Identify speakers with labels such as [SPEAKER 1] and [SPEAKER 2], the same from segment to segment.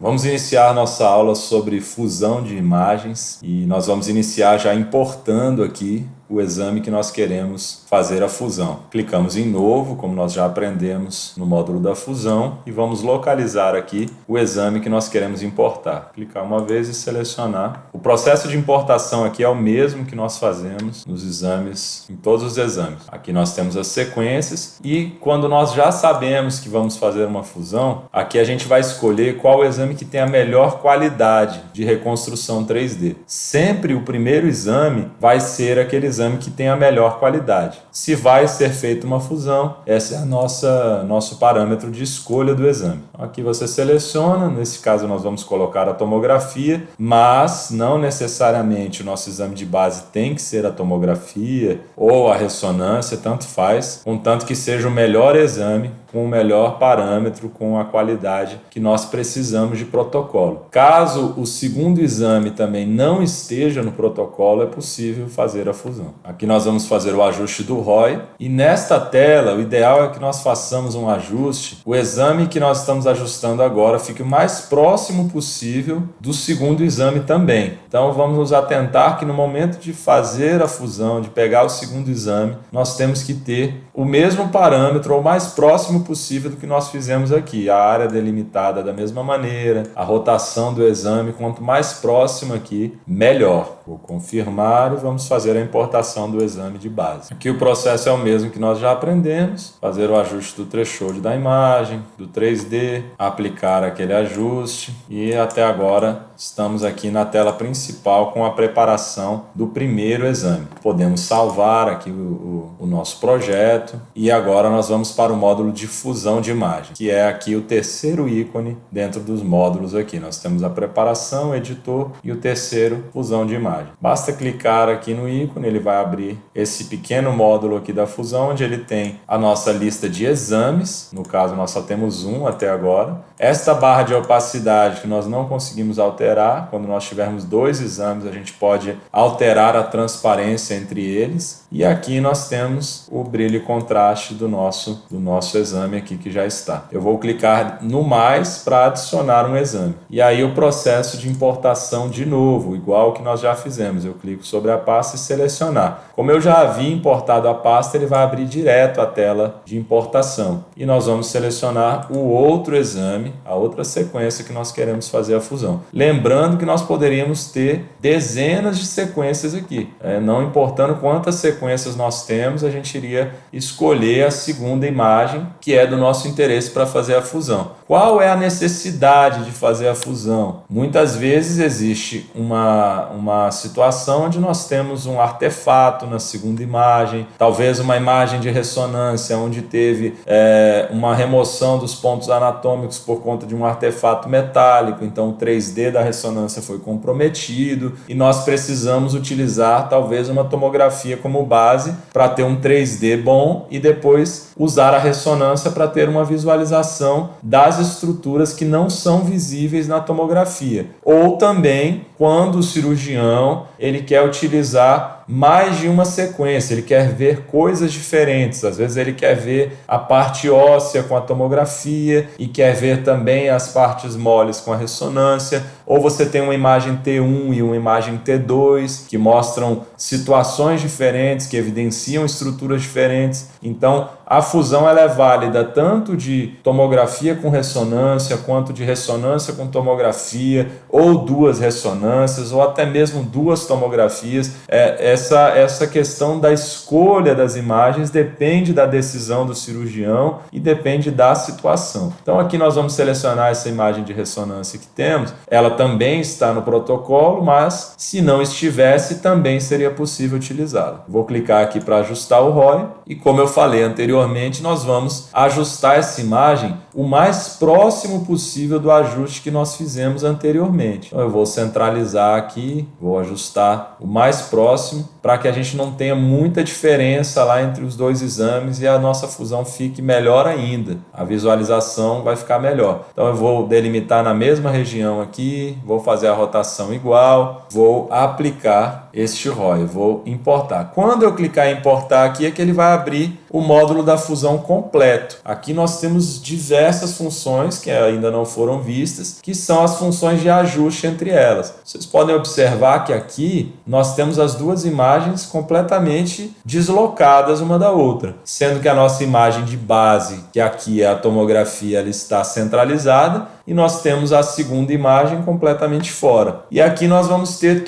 [SPEAKER 1] Vamos iniciar nossa aula sobre fusão de imagens e nós vamos iniciar já importando aqui o exame que nós queremos fazer a fusão. Clicamos em novo, como nós já aprendemos no módulo da fusão, e vamos localizar aqui o exame que nós queremos importar. Clicar uma vez e selecionar. O processo de importação aqui é o mesmo que nós fazemos nos exames, em todos os exames. Aqui nós temos as sequências e quando nós já sabemos que vamos fazer uma fusão, aqui a gente vai escolher qual o exame que tem a melhor qualidade de reconstrução 3D. Sempre o primeiro exame vai ser aquele exame que tem a melhor qualidade. Se vai ser feita uma fusão, esse é nosso parâmetro de escolha do exame. Aqui você seleciona, nesse caso nós vamos colocar a tomografia, mas não necessariamente o nosso exame de base tem que ser a tomografia ou a ressonância, tanto faz, contanto que seja o melhor exame, com o melhor parâmetro, com a qualidade que nós precisamos de protocolo. Caso o segundo exame também não esteja no protocolo, é possível fazer a fusão. Aqui nós vamos fazer o ajuste do ROI e nesta tela o ideal é que nós façamos um ajuste. O exame que nós estamos ajustando agora fique o mais próximo possível do segundo exame também. Então vamos nos atentar que no momento de fazer a fusão, de pegar o segundo exame, nós temos que ter o mesmo parâmetro ou o mais próximo possível do que nós fizemos aqui. A área delimitada da mesma maneira, a rotação do exame, quanto mais próximo aqui, melhor. Vou confirmar e vamos fazer a importação do exame de base. Aqui o processo é o mesmo que nós já aprendemos, fazer o ajuste do threshold da imagem, do 3D, aplicar aquele ajuste e até agora estamos aqui na tela principal com a preparação do primeiro exame. Podemos salvar aqui o nosso projeto e agora nós vamos para o módulo de fusão de imagem, que é aqui o terceiro ícone dentro dos módulos aqui. Nós temos a preparação, editor e o terceiro, fusão de imagem. Basta clicar aqui no ícone, ele vai abrir esse pequeno módulo aqui da fusão, onde ele tem a nossa lista de exames, no caso nós só temos um até agora. Esta barra de opacidade que nós não conseguimos alterar, quando nós tivermos dois exames a gente pode alterar a transparência entre eles. E aqui nós temos o brilho e contraste do nosso exame aqui que já está. Eu vou clicar no mais para adicionar um exame. E aí o processo de importação de novo, igual que nós já fizemos. Eu clico sobre a pasta e selecionar. Como eu já havia importado a pasta, ele vai abrir direto a tela de importação. E nós vamos selecionar o outro exame, a outra sequência que nós queremos fazer a fusão. Lembrando que nós poderíamos ter dezenas de sequências aqui. Não importando quantas sequências nós temos, a gente iria escolher a segunda imagem que é do nosso interesse para fazer a fusão. Qual é a necessidade de fazer a fusão? Muitas vezes existe uma situação onde nós temos um artefato na segunda imagem, talvez uma imagem de ressonância onde teve uma remoção dos pontos anatômicos por conta de um artefato metálico, então o 3D da ressonância foi comprometido e nós precisamos utilizar talvez uma tomografia como base para ter um 3D bom e depois usar a ressonância para ter uma visualização das estruturas que não são visíveis na tomografia. Ou também quando o cirurgião ele quer utilizar mais de uma sequência, ele quer ver coisas diferentes. Às vezes ele quer ver a parte óssea com a tomografia e quer ver também as partes moles com a ressonância. Ou você tem uma imagem T1 e uma imagem T2 que mostram situações diferentes, que evidenciam estruturas diferentes. Então a fusão ela é válida tanto de tomografia com ressonância quanto de ressonância com tomografia, ou duas ressonâncias, ou até mesmo duas tomografias. Essa questão da escolha das imagens depende da decisão do cirurgião e depende da situação. Então aqui nós vamos selecionar essa imagem de ressonância que temos. Ela também está no protocolo, mas se não estivesse, também seria possível utilizá-la. Vou clicar aqui para ajustar o ROI e, como eu falei anteriormente, nós vamos ajustar essa imagem o mais próximo possível do ajuste que nós fizemos anteriormente. Então eu vou centralizar aqui, vou ajustar o mais próximo para que a gente não tenha muita diferença lá entre os dois exames e a nossa fusão fique melhor ainda. A visualização vai ficar melhor. Então eu vou delimitar na mesma região aqui, vou fazer a rotação igual, vou aplicar este ROI. Vou importar. Quando eu clicar em importar aqui, é que ele vai abrir o módulo da fusão completo. Aqui nós temos diversas funções que ainda não foram vistas, que são as funções de ajuste entre elas. Vocês podem observar que aqui nós temos as duas imagens completamente deslocadas uma da outra, sendo que a nossa imagem de base, que aqui é a tomografia, ela está centralizada, e nós temos a segunda imagem completamente fora. E aqui nós vamos ter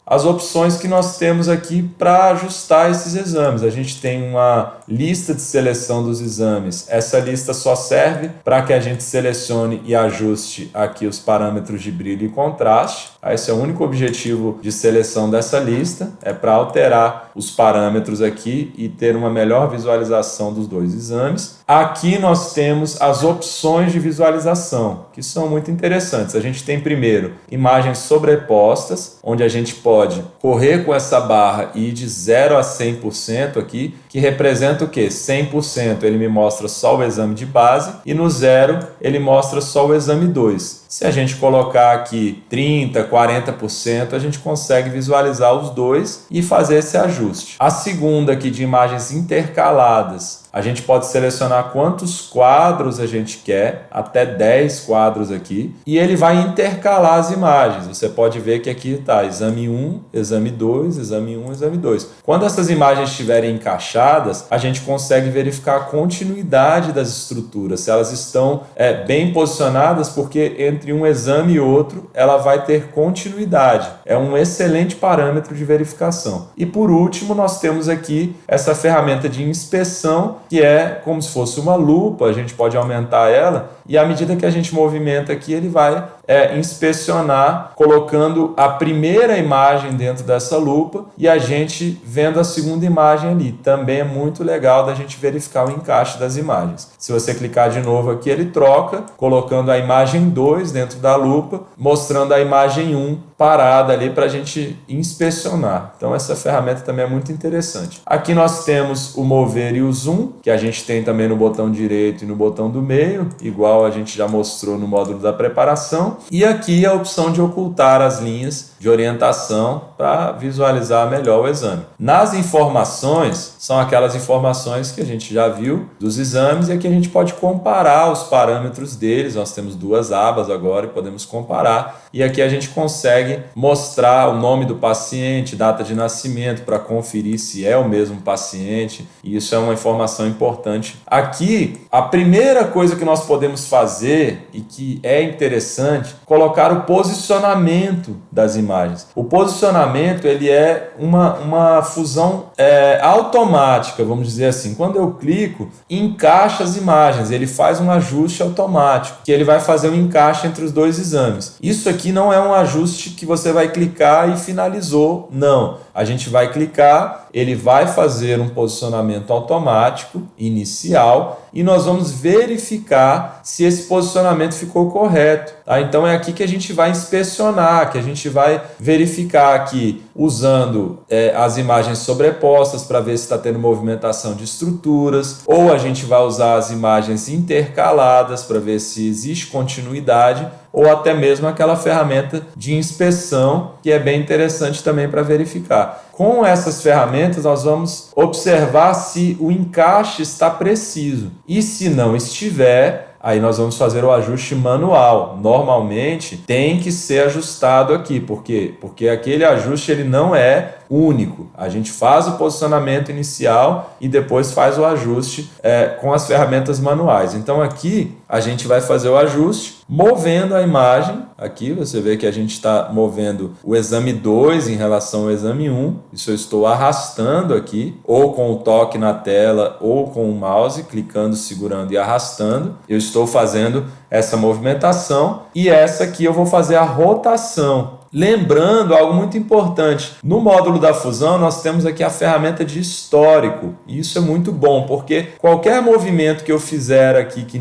[SPEAKER 1] as opções que nós temos aqui para ajustar esses exames. A gente tem uma lista de seleção dos exames. Essa lista só serve para que a gente selecione e ajuste aqui os parâmetros de brilho e contraste. Esse é o único objetivo de seleção dessa lista, é para alterar os parâmetros aqui e ter uma melhor visualização dos dois exames. Aqui nós temos as opções de visualização, que são muito interessantes. A gente tem primeiro imagens sobrepostas, onde a gente pode correr com essa barra e ir de 0 a 100% aqui, que representa o quê? 100% ele me mostra só o exame de base e no 0 ele mostra só o exame 2. Se a gente colocar aqui 30%, 40%, a gente consegue visualizar os dois e fazer esse ajuste. A segunda aqui de imagens intercaladas, a gente pode selecionar quantos quadros a gente quer, até 10 quadros aqui, e ele vai intercalar as imagens. Você pode ver que aqui está exame 1, exame 2, exame 1, exame 2. Quando essas imagens estiverem encaixadas, a gente consegue verificar a continuidade das estruturas, se elas estão bem posicionadas, porque entre um exame e outro ela vai ter continuidade. É um excelente parâmetro de verificação. E por último, nós temos aqui essa ferramenta de inspeção, que é como se fosse uma lupa. A gente pode aumentar ela e à medida que a gente movimenta aqui, ele vai inspecionar, colocando a primeira imagem dentro dessa lupa e a gente vendo a segunda imagem ali. Também é muito legal da gente verificar o encaixe das imagens. Se você clicar de novo aqui, ele troca, colocando a imagem 2 dentro da lupa, mostrando a imagem 1 parada ali para a gente inspecionar. Então essa ferramenta também é muito interessante. Aqui nós temos o mover e o zoom, que a gente tem também no botão direito e no botão do meio, igual a gente já mostrou no módulo da preparação. E aqui a opção de ocultar as linhas de orientação para visualizar melhor o exame. Nas informações, são aquelas informações que a gente já viu dos exames e aqui a gente pode comparar os parâmetros deles. Nós temos duas abas agora e podemos comparar. E aqui a gente consegue mostrar o nome do paciente, data de nascimento, para conferir se é o mesmo paciente. E isso é uma informação importante. Aqui, a primeira coisa que nós podemos fazer e que é interessante, colocar o posicionamento das imagens. O posicionamento ele é uma fusão automática, vamos dizer assim. Quando eu clico, encaixa as imagens, ele faz um ajuste automático, que ele vai fazer um encaixe entre os dois exames. Isso aqui não é um ajuste que você vai clicar e finalizou, não. A gente vai clicar, ele vai fazer um posicionamento automático inicial e nós vamos verificar se esse posicionamento ficou correto. Tá? Então é aqui que a gente vai inspecionar, que a gente vai verificar aqui usando as imagens sobrepostas para ver se está tendo movimentação de estruturas, ou a gente vai usar as imagens intercaladas para ver se existe continuidade, ou até mesmo aquela ferramenta de inspeção, que é bem interessante também para verificar. Com essas ferramentas, nós vamos observar se o encaixe está preciso. E se não estiver, aí nós vamos fazer o ajuste manual. Normalmente tem que ser ajustado aqui. Por quê? Porque aquele ajuste ele não é único. A gente faz o posicionamento inicial e depois faz o ajuste com as ferramentas manuais. Então aqui a gente vai fazer o ajuste movendo a imagem. Aqui você vê que a gente está movendo o exame 2 em relação ao exame 1. Isso eu estou arrastando aqui, ou com o toque na tela, ou com o mouse, clicando, segurando e arrastando. Eu estou fazendo essa movimentação e essa aqui eu vou fazer a rotação. Lembrando algo muito importante, no módulo da fusão nós temos aqui a ferramenta de histórico, e isso é muito bom, porque qualquer movimento que eu fizer aqui que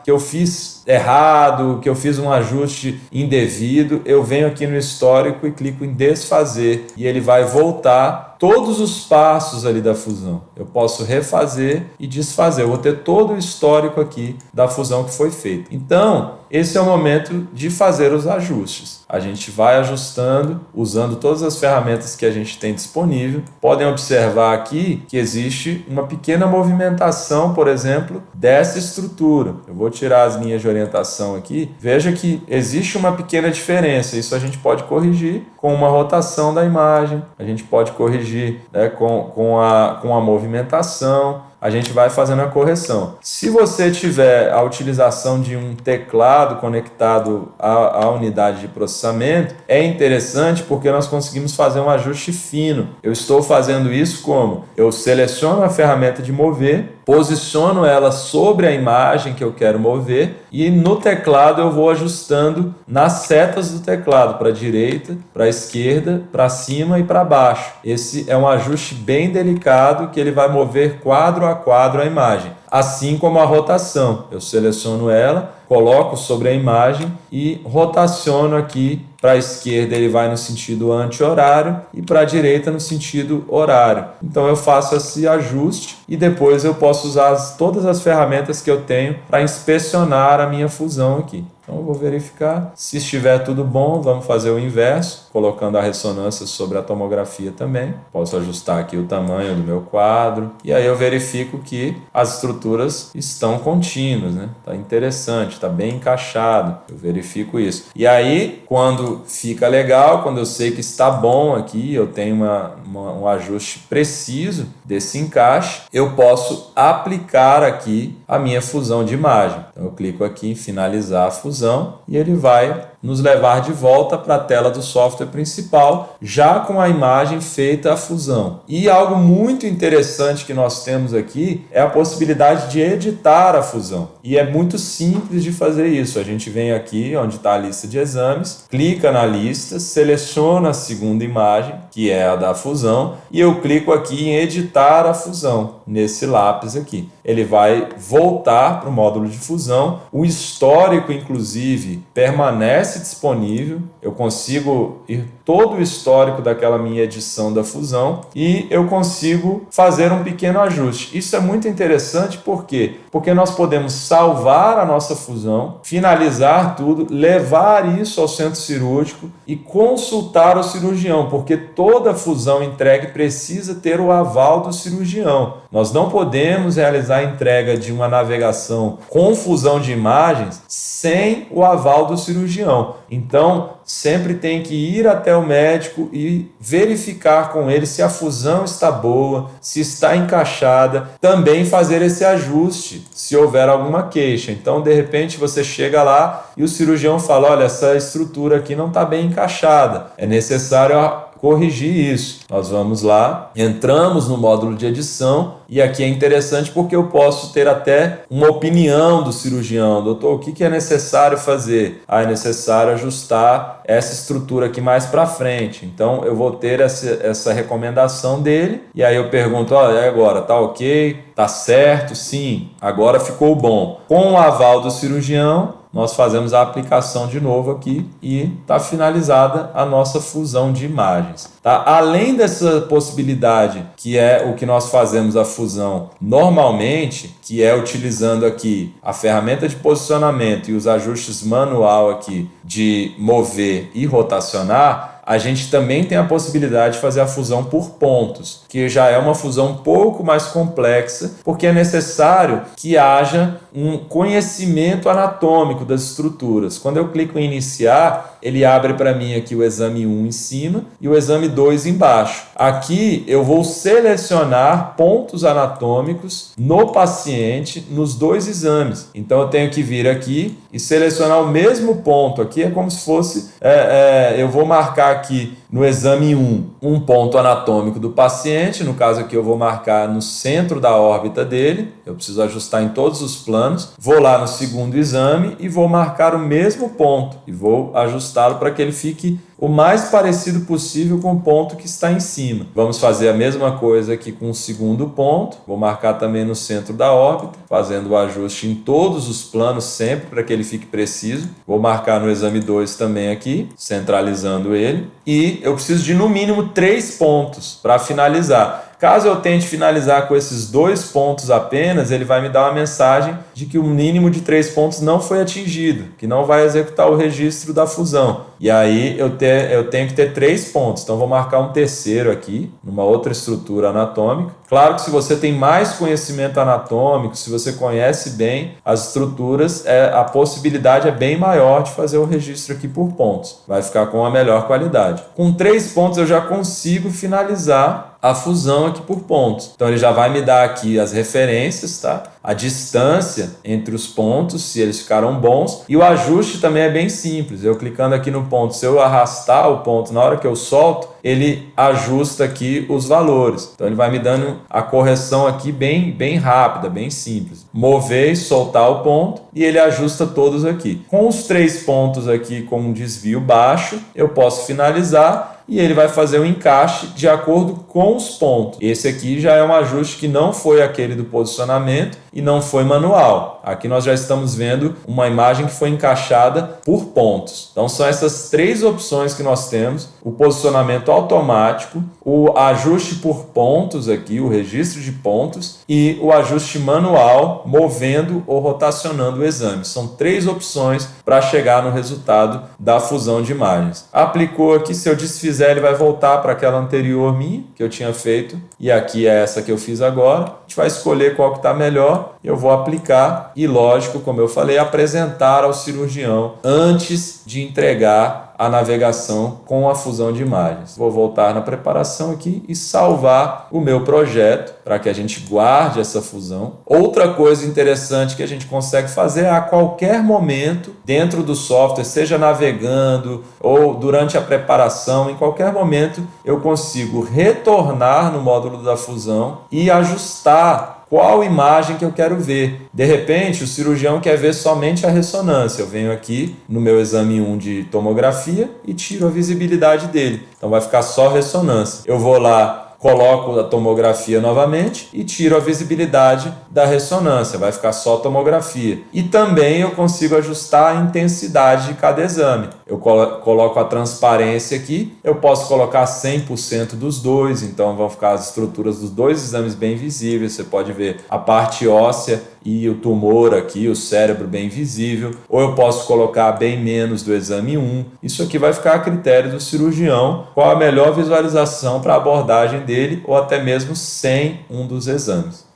[SPEAKER 1] que eu fiz errado, que eu fiz um ajuste indevido, eu venho aqui no histórico e clico em desfazer e ele vai voltar todos os passos ali da fusão. Eu posso refazer e desfazer. Eu vou ter todo o histórico aqui da fusão que foi feita. Então, esse é o momento de fazer os ajustes. A gente vai ajustando, usando todas as ferramentas que a gente tem disponível. Podem observar aqui que existe uma pequena movimentação, por exemplo, dessa estrutura. Eu vou tirar as linhas de orientação aqui. Veja que existe uma pequena diferença. Isso a gente pode corrigir com uma rotação da imagem. A gente pode corrigir, né, com a movimentação. A gente vai fazendo a correção. Se você tiver a utilização de um teclado conectado à unidade de processamento, é interessante porque nós conseguimos fazer um ajuste fino. Eu estou fazendo isso como? Eu seleciono a ferramenta de mover, posiciono ela sobre a imagem que eu quero mover e no teclado eu vou ajustando nas setas do teclado, para a direita, para a esquerda, para cima e para baixo. Esse é um ajuste bem delicado que ele vai mover quadro a quadro a imagem. Assim como a rotação, eu seleciono ela, coloco sobre a imagem e rotaciono aqui. Para a esquerda ele vai no sentido anti-horário e para a direita no sentido horário. Então eu faço esse ajuste e depois eu posso usar todas as ferramentas que eu tenho para inspecionar a minha fusão aqui. Então eu vou verificar, se estiver tudo bom, vamos fazer o inverso, colocando a ressonância sobre a tomografia também. Posso ajustar aqui o tamanho do meu quadro e aí eu verifico que as estruturas estão contínuas, né? Tá interessante, está bem encaixado, eu verifico isso. E aí, quando fica legal, quando eu sei que está bom aqui, eu tenho um ajuste preciso desse encaixe, eu posso aplicar aqui a minha fusão de imagem. Então eu clico aqui em finalizar a fusão e ele vai nos levar de volta para a tela do software principal, já com a imagem feita a fusão. E algo muito interessante que nós temos aqui é a possibilidade de editar a fusão. E é muito simples de fazer isso. A gente vem aqui onde está a lista de exames, clica na lista, seleciona a segunda imagem, que é a da fusão, e eu clico aqui em editar a fusão, nesse lápis aqui. Ele vai voltar para o módulo de fusão, o histórico, inclusive, permanece disponível, eu consigo ir todo o histórico daquela minha edição da fusão e eu consigo fazer um pequeno ajuste. Isso é muito interessante, por quê? Porque nós podemos salvar a nossa fusão, finalizar tudo, levar isso ao centro cirúrgico e consultar o cirurgião, porque toda fusão entregue precisa ter o aval do cirurgião. Nós não podemos realizar a entrega de uma navegação com fusão de imagens sem o aval do cirurgião. Então, sempre tem que ir até o médico e verificar com ele se a fusão está boa, se está encaixada, também fazer esse ajuste se houver alguma queixa. Então, de repente, você chega lá e o cirurgião fala, olha, essa estrutura aqui não está bem encaixada, é necessário corrigir isso. Nós vamos lá, entramos no módulo de edição e aqui é interessante porque eu posso ter até uma opinião do cirurgião. Doutor, o que é necessário fazer? É necessário ajustar essa estrutura aqui mais para frente. Então eu vou ter essa recomendação dele e aí eu pergunto, olha, agora tá ok? Tá certo? Sim, agora ficou bom. Com o aval do cirurgião, nós fazemos a aplicação de novo aqui e está finalizada a nossa fusão de imagens. Tá? Além dessa possibilidade, que é o que nós fazemos a fusão normalmente, que é utilizando aqui a ferramenta de posicionamento e os ajustes manual aqui de mover e rotacionar, a gente também tem a possibilidade de fazer a fusão por pontos, que já é uma fusão um pouco mais complexa, porque é necessário que haja um conhecimento anatômico das estruturas. Quando eu clico em iniciar, ele abre para mim aqui o exame 1 em cima e o exame 2 embaixo. Aqui eu vou selecionar pontos anatômicos no paciente nos dois exames. Então eu tenho que vir aqui e selecionar o mesmo ponto. Aqui é como se fosse, eu vou marcar aqui no exame 1 um ponto anatômico do paciente, no caso aqui eu vou marcar no centro da órbita dele, eu preciso ajustar em todos os planos, vou lá no segundo exame e vou marcar o mesmo ponto e vou ajustá-lo para que ele fique o mais parecido possível com o ponto que está em cima. Vamos fazer a mesma coisa aqui com o segundo ponto. Vou marcar também no centro da órbita, fazendo o ajuste em todos os planos sempre para que ele fique preciso. Vou marcar no exame 2 também aqui, centralizando ele. E eu preciso de no mínimo 3 pontos para finalizar. Caso eu tente finalizar com esses 2 pontos apenas, ele vai me dar uma mensagem de que o mínimo de 3 pontos não foi atingido, que não vai executar o registro da fusão. E aí eu tenho que ter 3 pontos. Então vou marcar um terceiro aqui, numa outra estrutura anatômica. Claro que se você tem mais conhecimento anatômico, se você conhece bem as estruturas, a possibilidade é bem maior de fazer o registro aqui por pontos. Vai ficar com a melhor qualidade. Com 3 pontos eu já consigo finalizar a fusão aqui por pontos. Então ele já vai me dar aqui as referências, tá? A distância entre os pontos, se eles ficaram bons, e o ajuste também é bem simples. Eu clicando aqui no ponto, se eu arrastar o ponto na hora que eu solto, ele ajusta aqui os valores. Então ele vai me dando a correção aqui bem rápida, bem simples. Mover e soltar o ponto e ele ajusta todos aqui. Com os 3 pontos aqui com um desvio baixo, eu posso finalizar e ele vai fazer um encaixe de acordo com os pontos. Esse aqui já é um ajuste que não foi aquele do posicionamento e não foi manual. Aqui nós já estamos vendo uma imagem que foi encaixada por pontos. Então são essas 3 opções que nós temos: o posicionamento automático, o ajuste por pontos aqui, o registro de pontos, e o ajuste manual, movendo ou rotacionando o exame. São 3 opções para chegar no resultado da fusão de imagens. Aplicou aqui, se eu desfizer, ele vai voltar para aquela anterior minha que eu tinha feito, e aqui é essa que eu fiz agora. A gente vai escolher qual que está melhor, eu vou aplicar e, lógico, como eu falei, apresentar ao cirurgião antes de entregar a navegação com a fusão de imagens. Vou voltar na preparação aqui e salvar o meu projeto para que a gente guarde essa fusão. Outra coisa interessante que a gente consegue fazer a qualquer momento dentro do software, seja navegando ou durante a preparação, em qualquer momento eu consigo retornar no módulo da fusão e ajustar qual imagem que eu quero ver. De repente, o cirurgião quer ver somente a ressonância. Eu venho aqui no meu exame 1 de tomografia e tiro a visibilidade dele. Então vai ficar só ressonância. Eu vou lá, coloco a tomografia novamente e tiro a visibilidade da ressonância, vai ficar só tomografia. E também eu consigo ajustar a intensidade de cada exame. Eu coloco a transparência aqui, eu posso colocar 100% dos dois, então vão ficar as estruturas dos 2 exames bem visíveis. Você pode ver a parte óssea e o tumor aqui, o cérebro bem visível, ou eu posso colocar bem menos do exame 1. Isso aqui vai ficar a critério do cirurgião, qual a melhor visualização para a abordagem dele, ou até mesmo sem um dos exames.